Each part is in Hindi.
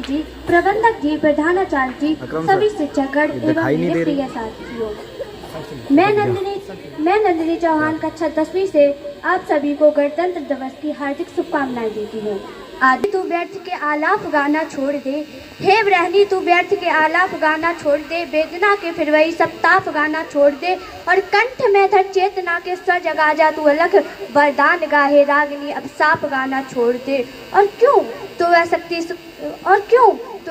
मोदी जी, प्रबंधक जी, प्रधानाचार्य जी, सभी शिक्षकगण एवं मेरे प्रिय साथियों, मैं नंदिनी चौहान कक्षा 10वीं से आप सभी को गणतंत्र दिवस की हार्दिक शुभकामनाएं देती हूँ। आदि तू व्यर्थ के आलाप गाना छोड़ दे, हे ब्रह्मणी तू व्यर्थ के आलाप गाना छोड़ दे, वेदना के फिर वही सप्ताप गाना छोड़ दे, और कंठ में धर चेतना के स्वर जगा जा, तू अलख वरदान गाहे रागिनी अब साप गाना छोड़ दे। और क्यों तो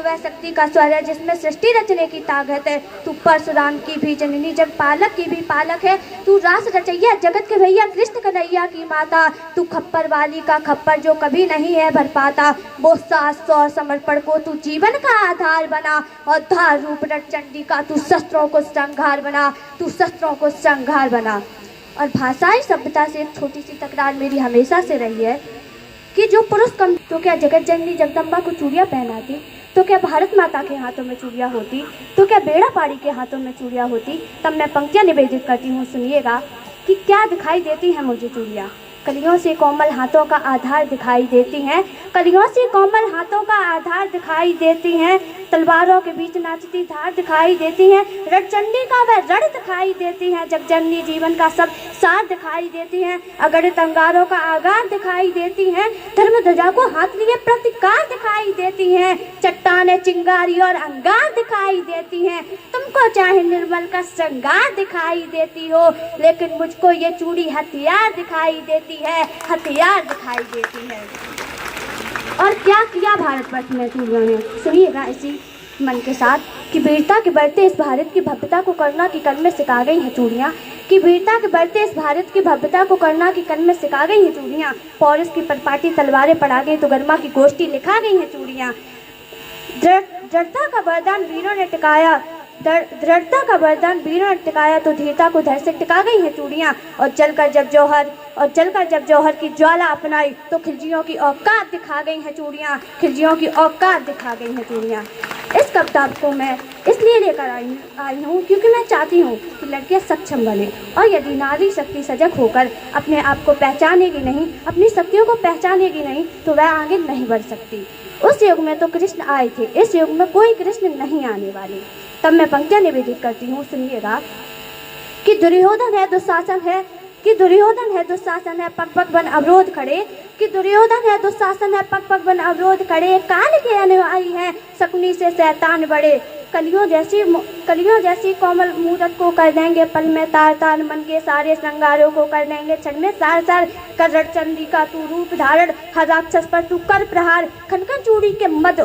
वह शक्ति का स्वर है जिसमें सृष्टि रचने की ताकत है। तू परशुराम की भी जननी, जग पालक की भी पालक है। तू रास रचैया, जगत के भैया, कृष्ण कन्हैया की माता। तू खप्पर वाली का खप्पर जो कभी नहीं है भर पाता। वो साहस और समर्पण को तू जीवन का आधार बना, और धार रूप रट चंडी का तू शस्त्रों को संहार बना। और भाषाई सभ्यता से एक छोटी सी तकरार मेरी हमेशा से रही है कि जो पुरुष कम, तो क्या जगत जननी जगदम्बा को चूड़ियाँ पहनाती, तो क्या भारत माता के हाथों में चूड़ियाँ होती, तो क्या बेड़ा पाड़ी के हाथों में चूड़ियाँ होती। तब मैं पंक्तियाँ निवेदित करती हूँ, सुनिएगा कि क्या दिखाई देती हैं मुझे चूड़ियाँ। कलियों से कोमल हाथों का आधार दिखाई देती हैं, कलियों से कोमल हाथों का आधार दिखाई देती हैं। तलवारों के बीच नाचती धार दिखाई देती हैं, रणचंडी का वह रण दिखाई देती हैं। जगजननी जीवन का सब सार दिखाई देती हैं, अगणित अंगारों का आगार दिखाई देती हैं। धर्म ध्वजा को हाथ लिए प्रतिकार दिखाई देती हैं, चट्टाने चिंगारी और अंगार दिखाई देती हैं। तुमको चाहे निर्मल का श्रृंगार दिखाई देती हो, लेकिन मुझको ये चूड़ी हथियार दिखाई देती है, हथियार दिखाई देती है। और क्या किया भारतवर्ष में चूड़ियों ने, सुनिएगा इसी मन के साथ कि वीरता के बढ़ते इस भारत की भव्यता को करुणा की कल में सिखा गई हैं चूड़ियाँ, कि वीरता के बढ़ते इस भारत की भव्यता को करुणा की कल में सिखा गई हैं चूड़ियाँ। पौरुष की परपाटी तलवारें पढ़ा गई तो गर्मा की गोष्ठी लिखा गई हैं चूड़ियाँ। दृढ़ता का वरदान वीरों ने टिकाया, दृढ़ता का वरदान वीरों ने टिकाया तो धीरता को धर से टिका गई हैं चूड़ियाँ। और जलकर जब जौहर की ज्वाला अपनाई तो खिलजियों की औकात दिखा गई हैं चूड़ियाँ, खिलजियों की औकात दिखा गई हैं चूड़ियाँ। इस कविता को मैं इसलिए लेकर आई हूँ क्योंकि मैं चाहती हूँ कि लड़कियाँ सक्षम बने, और यदि नारी शक्ति सजग होकर अपने आप को पहचानेगी नहीं, अपनी शक्तियों को पहचानेगी नहीं, तो वह आगे नहीं बढ़ सकती। उस युग में तो कृष्ण आए थे, इस युग में कोई कृष्ण नहीं आने वाले। तब मैं पंक्तियाँ निवेदित करती हूँ, सुनिएगा कि दुर्योधन है दुशासन है, कि दुर्योधन है दुशासन है पग पग बन अवरोध खड़े, कि दुर्योधन है दुशासन है पग पग बन अवरोध खड़े। काल के अनुयायी हैं शकुनी से शैतान बड़े, कलियों जैसी कोमल मूरत को कर देंगे पल में तार तार, मन के सारे श्रृंगारों को कर देंगे क्षण में सार सार। कर रणचंडी का तू रूप धारण, हर राक्षस पर तू कर प्रहार, खनखन चूड़ी के मद